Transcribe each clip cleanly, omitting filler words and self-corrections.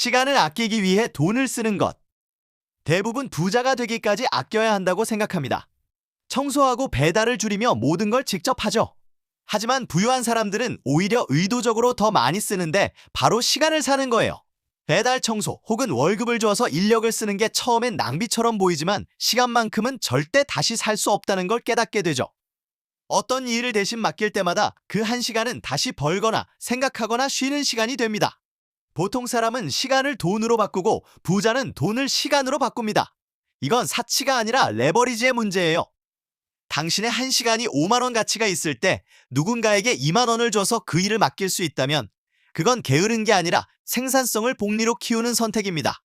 시간을 아끼기 위해 돈을 쓰는 것. 대부분 부자가 되기까지 아껴야 한다고 생각합니다. 청소하고 배달을 줄이며 모든 걸 직접 하죠. 하지만 부유한 사람들은 오히려 의도적으로 더 많이 쓰는데 바로 시간을 사는 거예요. 배달 청소 혹은 월급을 줘서 인력을 쓰는 게 처음엔 낭비처럼 보이지만 시간만큼은 절대 다시 살 수 없다는 걸 깨닫게 되죠. 어떤 일을 대신 맡길 때마다 그 한 시간은 다시 벌거나 생각하거나 쉬는 시간이 됩니다. 보통 사람은 시간을 돈으로 바꾸고 부자는 돈을 시간으로 바꿉니다. 이건 사치가 아니라 레버리지의 문제예요. 당신의 한 시간이 5만 원 가치가 있을 때 누군가에게 2만 원을 줘서 그 일을 맡길 수 있다면 그건 게으른 게 아니라 생산성을 복리로 키우는 선택입니다.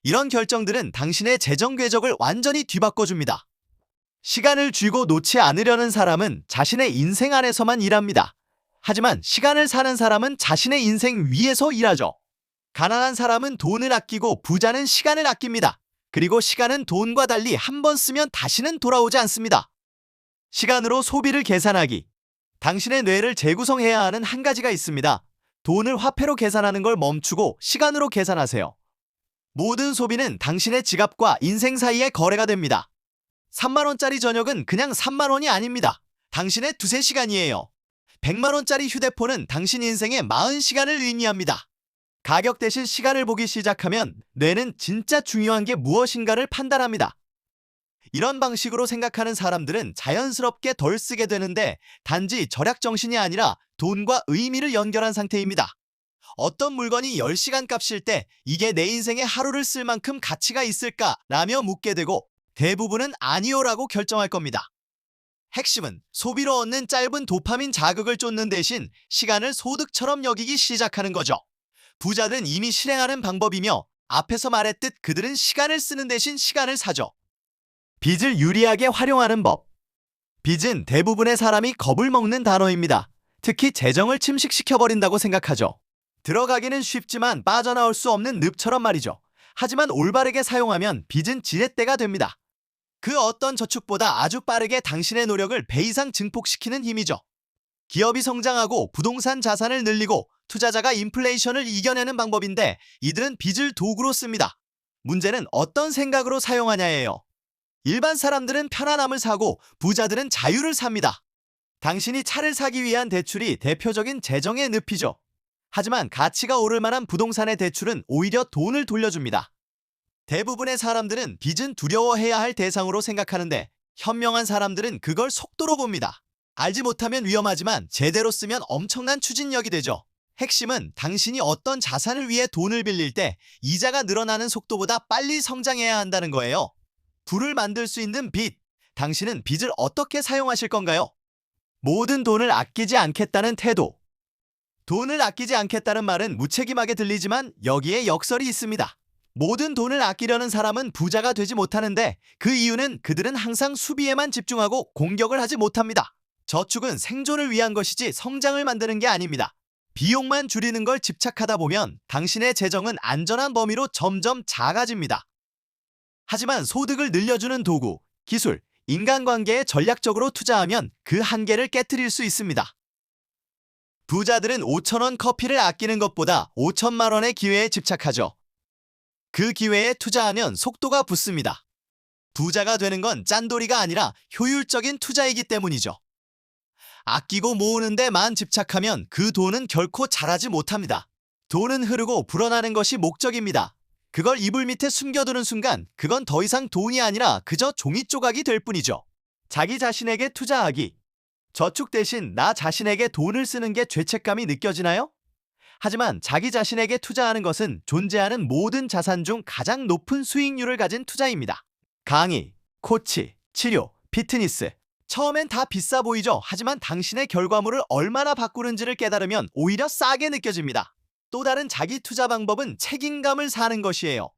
이런 결정들은 당신의 재정 궤적을 완전히 뒤바꿔줍니다. 시간을 쥐고 놓지 않으려는 사람은 자신의 인생 안에서만 일합니다. 하지만 시간을 사는 사람은 자신의 인생 위에서 일하죠. 가난한 사람은 돈을 아끼고 부자는 시간을 아낍니다. 그리고 시간은 돈과 달리 한 번 쓰면 다시는 돌아오지 않습니다. 시간으로 소비를 계산하기. 당신의 뇌를 재구성해야 하는 한 가지가 있습니다. 돈을 화폐로 계산하는 걸 멈추고 시간으로 계산하세요. 모든 소비는 당신의 지갑과 인생 사이의 거래가 됩니다. 3만 원짜리 저녁은 그냥 3만 원이 아닙니다. 당신의 두세 시간이에요. 100만 원짜리 휴대폰은 당신 인생의 40시간을 의미합니다. 가격 대신 시간을 보기 시작하면 뇌는 진짜 중요한 게 무엇인가를 판단합니다. 이런 방식으로 생각하는 사람들은 자연스럽게 덜 쓰게 되는데 단지 절약 정신이 아니라 돈과 의미를 연결한 상태입니다. 어떤 물건이 10시간 값일 때 이게 내 인생에 하루를 쓸 만큼 가치가 있을까? 라며 묻게 되고 대부분은 아니요라고 결정할 겁니다. 핵심은 소비로 얻는 짧은 도파민 자극을 쫓는 대신 시간을 소득처럼 여기기 시작하는 거죠. 부자들은 이미 실행하는 방법이며 앞에서 말했듯 그들은 시간을 쓰는 대신 시간을 사죠. 빚을 유리하게 활용하는 법. 빚은 대부분의 사람이 겁을 먹는 단어입니다. 특히 재정을 침식시켜버린다고 생각하죠. 들어가기는 쉽지만 빠져나올 수 없는 늪처럼 말이죠. 하지만 올바르게 사용하면 빚은 지렛대가 됩니다. 그 어떤 저축보다 아주 빠르게 당신의 노력을 배 이상 증폭시키는 힘이죠. 기업이 성장하고 부동산 자산을 늘리고 투자자가 인플레이션을 이겨내는 방법인데 이들은 빚을 도구로 씁니다. 문제는 어떤 생각으로 사용하냐예요. 일반 사람들은 편안함을 사고 부자들은 자유를 삽니다. 당신이 차를 사기 위한 대출이 대표적인 재정의 늪이죠. 하지만 가치가 오를 만한 부동산의 대출은 오히려 돈을 돌려줍니다. 대부분의 사람들은 빚은 두려워해야 할 대상으로 생각하는데 현명한 사람들은 그걸 속도로 봅니다. 알지 못하면 위험하지만 제대로 쓰면 엄청난 추진력이 되죠. 핵심은 당신이 어떤 자산을 위해 돈을 빌릴 때 이자가 늘어나는 속도보다 빨리 성장해야 한다는 거예요. 부를 만들 수 있는 빚. 당신은 빚을 어떻게 사용하실 건가요? 모든 돈을 아끼지 않겠다는 태도. 돈을 아끼지 않겠다는 말은 무책임하게 들리지만 여기에 역설이 있습니다. 모든 돈을 아끼려는 사람은 부자가 되지 못하는데 그 이유는 그들은 항상 수비에만 집중하고 공격을 하지 못합니다. 저축은 생존을 위한 것이지 성장을 만드는 게 아닙니다. 비용만 줄이는 걸 집착하다 보면 당신의 재정은 안전한 범위로 점점 작아집니다. 하지만 소득을 늘려주는 도구, 기술, 인간관계에 전략적으로 투자하면 그 한계를 깨트릴 수 있습니다. 부자들은 5,000원 커피를 아끼는 것보다 5천만 원의 기회에 집착하죠. 그 기회에 투자하면 속도가 붙습니다. 부자가 되는 건 짠돌이가 아니라 효율적인 투자이기 때문이죠. 아끼고 모으는 데만 집착하면 그 돈은 결코 자라지 못합니다. 돈은 흐르고 불어나는 것이 목적입니다. 그걸 이불 밑에 숨겨두는 순간 그건 더 이상 돈이 아니라 그저 종이 조각이 될 뿐이죠. 자기 자신에게 투자하기. 저축 대신 나 자신에게 돈을 쓰는 게 죄책감이 느껴지나요? 하지만 자기 자신에게 투자하는 것은 존재하는 모든 자산 중 가장 높은 수익률을 가진 투자입니다. 강의, 코치, 치료, 피트니스. 처음엔 다 비싸 보이죠. 하지만 당신의 결과물을 얼마나 바꾸는지를 깨달으면 오히려 싸게 느껴집니다. 또 다른 자기 투자 방법은 책임감을 사는 것이에요.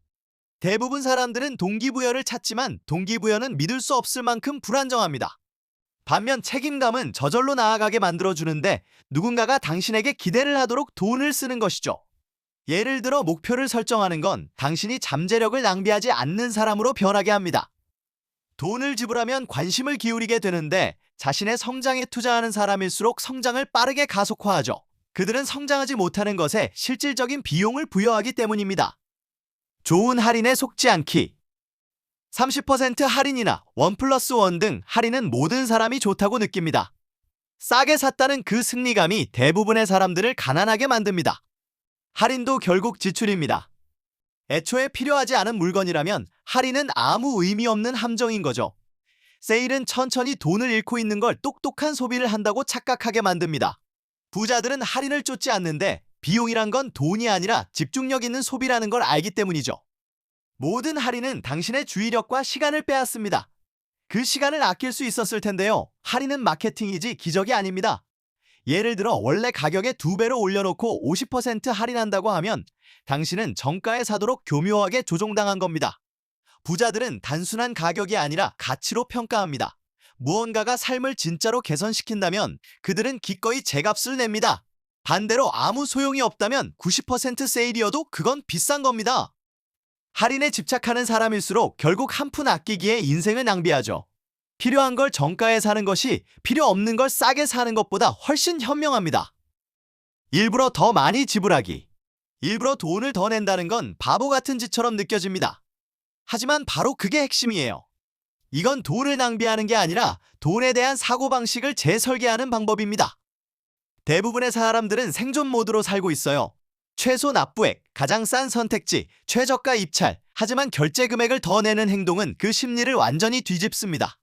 대부분 사람들은 동기부여를 찾지만 동기부여는 믿을 수 없을 만큼 불안정합니다. 반면 책임감은 저절로 나아가게 만들어주는데 누군가가 당신에게 기대를 하도록 돈을 쓰는 것이죠. 예를 들어 목표를 설정하는 건 당신이 잠재력을 낭비하지 않는 사람으로 변하게 합니다. 돈을 지불하면 관심을 기울이게 되는데 자신의 성장에 투자하는 사람일수록 성장을 빠르게 가속화하죠. 그들은 성장하지 못하는 것에 실질적인 비용을 부여하기 때문입니다. 좋은 할인에 속지 않기. 30% 할인이나 1+1 등 할인은 모든 사람이 좋다고 느낍니다. 싸게 샀다는 그 승리감이 대부분의 사람들을 가난하게 만듭니다. 할인도 결국 지출입니다. 애초에 필요하지 않은 물건이라면 할인은 아무 의미 없는 함정인 거죠. 세일은 천천히 돈을 잃고 있는 걸 똑똑한 소비를 한다고 착각하게 만듭니다. 부자들은 할인을 쫓지 않는데 비용이란 건 돈이 아니라 집중력 있는 소비라는 걸 알기 때문이죠. 모든 할인은 당신의 주의력과 시간을 빼앗습니다. 그 시간을 아낄 수 있었을 텐데요. 할인은 마케팅이지 기적이 아닙니다. 예를 들어 원래 가격에 2배로 올려놓고 50% 할인한다고 하면 당신은 정가에 사도록 교묘하게 조종당한 겁니다. 부자들은 단순한 가격이 아니라 가치로 평가합니다. 무언가가 삶을 진짜로 개선시킨다면 그들은 기꺼이 제값을 냅니다. 반대로 아무 소용이 없다면 90% 세일이어도 그건 비싼 겁니다. 할인에 집착하는 사람일수록 결국 한 푼 아끼기에 인생을 낭비하죠. 필요한 걸 정가에 사는 것이 필요 없는 걸 싸게 사는 것보다 훨씬 현명합니다. 일부러 더 많이 지불하기. 일부러 돈을 더 낸다는 건 바보 같은 짓처럼 느껴집니다. 하지만 바로 그게 핵심이에요. 이건 돈을 낭비하는 게 아니라 돈에 대한 사고방식을 재설계하는 방법입니다. 대부분의 사람들은 생존 모드로 살고 있어요. 최소 납부액, 가장 싼 선택지, 최저가 입찰. 하지만 결제 금액을 더 내는 행동은 그 심리를 완전히 뒤집습니다.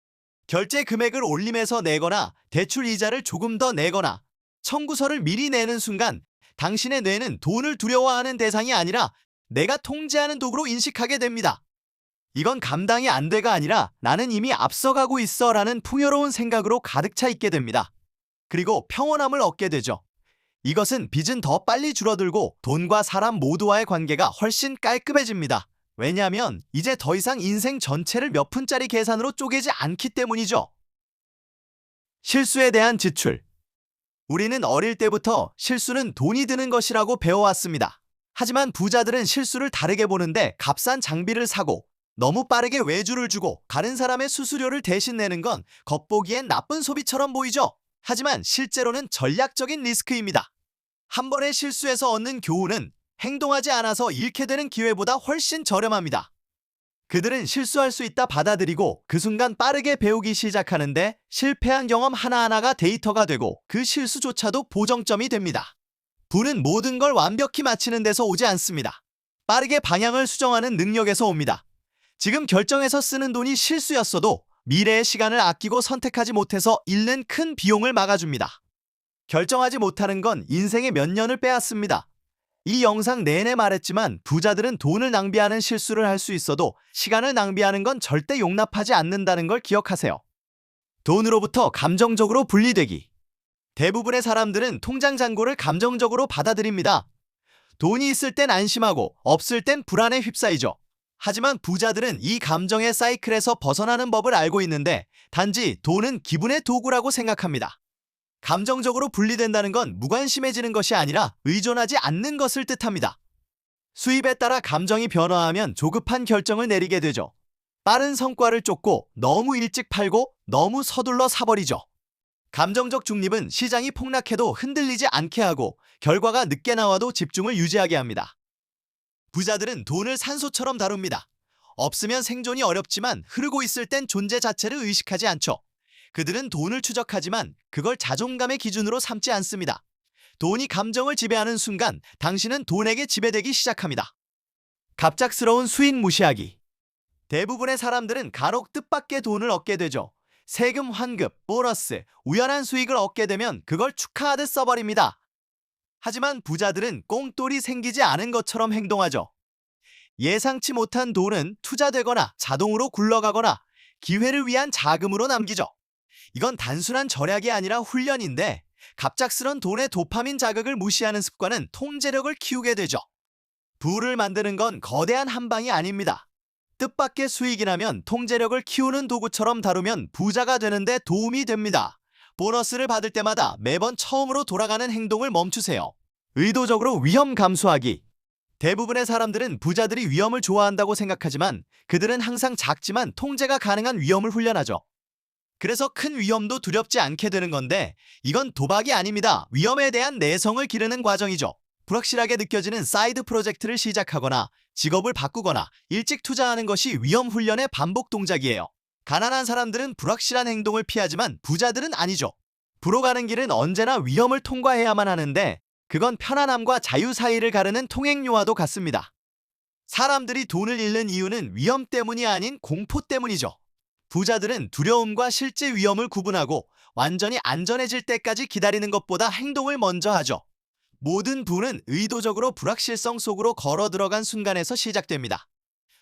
결제 금액을 올림해서 내거나 대출 이자를 조금 더 내거나 청구서를 미리 내는 순간 당신의 뇌는 돈을 두려워하는 대상이 아니라 내가 통제하는 도구로 인식하게 됩니다. 이건 감당이 안 돼가 아니라 나는 이미 앞서가고 있어 라는 풍요로운 생각으로 가득 차 있게 됩니다. 그리고 평온함을 얻게 되죠. 이것은 빚은 더 빨리 줄어들고 돈과 사람 모두와의 관계가 훨씬 깔끔해집니다. 왜냐하면 이제 더 이상 인생 전체를 몇 푼짜리 계산으로 쪼개지 않기 때문이죠. 실수에 대한 지출. 우리는 어릴 때부터 실수는 돈이 드는 것이라고 배워왔습니다. 하지만 부자들은 실수를 다르게 보는데 값싼 장비를 사고 너무 빠르게 외주를 주고 다른 사람의 수수료를 대신 내는 건 겉보기엔 나쁜 소비처럼 보이죠. 하지만 실제로는 전략적인 리스크입니다. 한 번의 실수에서 얻는 교훈은 행동하지 않아서 잃게 되는 기회보다 훨씬 저렴합니다. 그들은 실수할 수 있다 받아들이고 그 순간 빠르게 배우기 시작하는데 실패한 경험 하나하나가 데이터가 되고 그 실수조차도 보정점이 됩니다. 부는 모든 걸 완벽히 맞히는 데서 오지 않습니다. 빠르게 방향을 수정하는 능력에서 옵니다. 지금 결정해서 쓰는 돈이 실수였어도 미래의 시간을 아끼고 선택하지 못해서 잃는 큰 비용을 막아줍니다. 결정하지 못하는 건 인생의 몇 년을 빼앗습니다. 이 영상 내내 말했지만 부자들은 돈을 낭비하는 실수를 할 수 있어도 시간을 낭비하는 건 절대 용납하지 않는다는 걸 기억하세요. 돈으로부터 감정적으로 분리되기. 대부분의 사람들은 통장 잔고를 감정적으로 받아들입니다. 돈이 있을 땐 안심하고 없을 땐 불안에 휩싸이죠. 하지만 부자들은 이 감정의 사이클에서 벗어나는 법을 알고 있는데 단지 돈은 기분의 도구라고 생각합니다. 감정적으로 분리된다는 건 무관심해지는 것이 아니라 의존하지 않는 것을 뜻합니다. 수입에 따라 감정이 변화하면 조급한 결정을 내리게 되죠. 빠른 성과를 쫓고 너무 일찍 팔고 너무 서둘러 사버리죠. 감정적 중립은 시장이 폭락해도 흔들리지 않게 하고 결과가 늦게 나와도 집중을 유지하게 합니다. 부자들은 돈을 산소처럼 다룹니다. 없으면 생존이 어렵지만 흐르고 있을 땐 존재 자체를 의식하지 않죠. 그들은 돈을 추적하지만 그걸 자존감의 기준으로 삼지 않습니다. 돈이 감정을 지배하는 순간 당신은 돈에게 지배되기 시작합니다. 갑작스러운 수익 무시하기. 대부분의 사람들은 간혹 뜻밖의 돈을 얻게 되죠. 세금 환급, 보너스, 우연한 수익을 얻게 되면 그걸 축하하듯 써버립니다. 하지만 부자들은 꽁돌이 생기지 않은 것처럼 행동하죠. 예상치 못한 돈은 투자되거나 자동으로 굴러가거나 기회를 위한 자금으로 남기죠. 이건 단순한 절약이 아니라 훈련인데 갑작스런 돈의 도파민 자극을 무시하는 습관은 통제력을 키우게 되죠. 부를 만드는 건 거대한 한방이 아닙니다. 뜻밖의 수익이 나면 통제력을 키우는 도구처럼 다루면 부자가 되는데 도움이 됩니다. 보너스를 받을 때마다 매번 처음으로 돌아가는 행동을 멈추세요. 의도적으로 위험 감수하기. 대부분의 사람들은 부자들이 위험을 좋아한다고 생각하지만 그들은 항상 작지만 통제가 가능한 위험을 훈련하죠. 그래서 큰 위험도 두렵지 않게 되는 건데 이건 도박이 아닙니다. 위험에 대한 내성을 기르는 과정이죠. 불확실하게 느껴지는 사이드 프로젝트를 시작하거나 직업을 바꾸거나 일찍 투자하는 것이 위험 훈련의 반복 동작이에요. 가난한 사람들은 불확실한 행동을 피하지만 부자들은 아니죠. 부로 가는 길은 언제나 위험을 통과해야만 하는데 그건 편안함과 자유 사이를 가르는 통행료와도 같습니다. 사람들이 돈을 잃는 이유는 위험 때문이 아닌 공포 때문이죠. 부자들은 두려움과 실제 위험을 구분하고 완전히 안전해질 때까지 기다리는 것보다 행동을 먼저 하죠. 모든 부는 의도적으로 불확실성 속으로 걸어 들어간 순간에서 시작됩니다.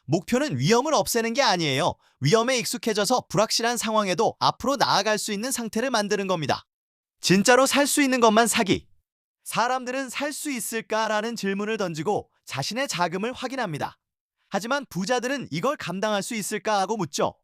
목표는 위험을 없애는 게 아니에요. 위험에 익숙해져서 불확실한 상황에도 앞으로 나아갈 수 있는 상태를 만드는 겁니다. 진짜로 살 수 있는 것만 사기. 사람들은 살 수 있을까라는 질문을 던지고 자신의 자금을 확인합니다. 하지만 부자들은 이걸 감당할 수 있을까 하고 묻죠.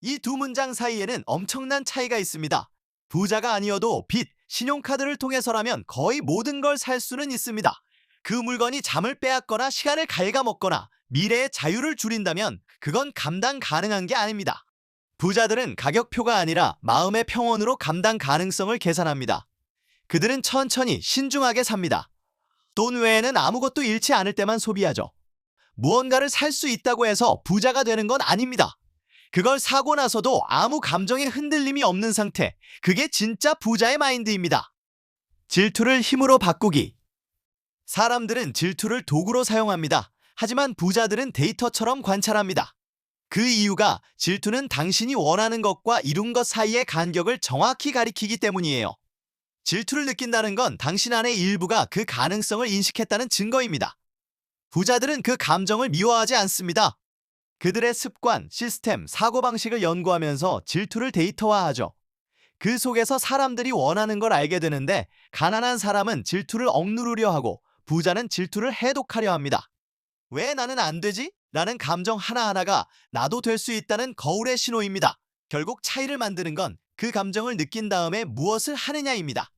이 두 문장 사이에는 엄청난 차이가 있습니다. 부자가 아니어도 빚, 신용카드를 통해서라면 거의 모든 걸 살 수는 있습니다. 그 물건이 잠을 빼앗거나 시간을 갉아먹거나 미래의 자유를 줄인다면 그건 감당 가능한 게 아닙니다. 부자들은 가격표가 아니라 마음의 평온으로 감당 가능성을 계산합니다. 그들은 천천히 신중하게 삽니다. 돈 외에는 아무것도 잃지 않을 때만 소비하죠. 무언가를 살 수 있다고 해서 부자가 되는 건 아닙니다. 그걸 사고 나서도 아무 감정의 흔들림이 없는 상태, 그게 진짜 부자의 마인드입니다. 질투를 힘으로 바꾸기. 사람들은 질투를 도구로 사용합니다. 하지만 부자들은 데이터처럼 관찰합니다. 그 이유가 질투는 당신이 원하는 것과 이룬 것 사이의 간격을 정확히 가리키기 때문이에요. 질투를 느낀다는 건 당신 안의 일부가 그 가능성을 인식했다는 증거입니다. 부자들은 그 감정을 미워하지 않습니다. 그들의 습관, 시스템, 사고방식을 연구하면서 질투를 데이터화하죠. 그 속에서 사람들이 원하는 걸 알게 되는데 가난한 사람은 질투를 억누르려 하고 부자는 질투를 해독하려 합니다. 왜 나는 안 되지? 라는 감정 하나하나가 나도 될 수 있다는 거울의 신호입니다. 결국 차이를 만드는 건 그 감정을 느낀 다음에 무엇을 하느냐입니다.